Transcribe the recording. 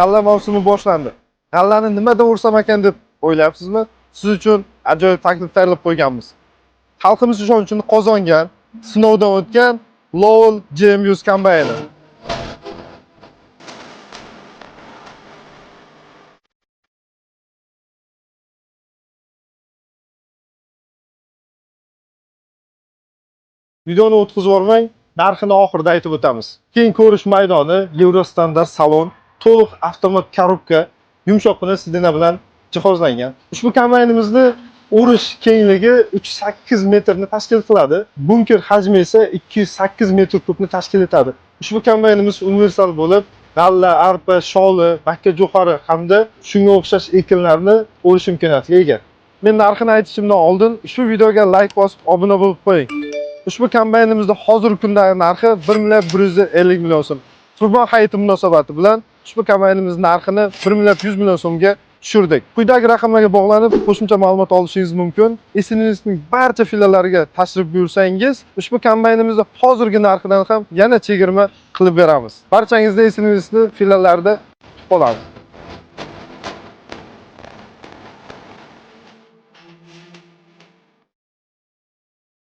G'alla mavsumi boshlandi. G'allani nimada ursam ekan deb o'ylayapsizmi? Siz uchun ajoyib taklif tayyorlab qo'yganmiz. Xalqimiz ishonchini qozongan, sinovdan o'tgan Lowell GM100 kombayni. Videoni o'tkazib yubormang, narxini oxirida aytib o'tamiz. Keyin ko'rish maydoni, Eurostandart salon, to'liq avtomat korobka, yumshoqqina sidina bilan jihozlangan. Ushbu kombaynimizni o'rish kengligi 308 metrni tashkil qiladi. Bunker hajmi esa 208 metr kubni tashkil etadi. Ushbu kombaynimiz universal bo'lib, g'alla, arpa, sholi, bakka jo'xori hamda shunga o'xshash ekinlarni o'rish imkoniyatiga ega. Men narxini aytishimdan oldin ushbu videoga like bosib, obuna bo'lib qo'ying. Ushbu kombaynimizda hozirgi kundagi narxi 1 milliard 150 million so'm. Qurbon hayiti munosabati bilan ushbu kombaynimizning narxini 1 milliard 100 million so'mga tushirdik. Quyidagi raqamlarga bog'lanib, qo'shimcha ma'lumot olishingiz mumkin. SNV'ning barcha filiallariga tashrif buyursangiz, ushbu kombaynimizda hozirgi narxidan ham yana chegirma qilib beramiz. Barchangizda SNV'ni filiallarida kutib qolamiz.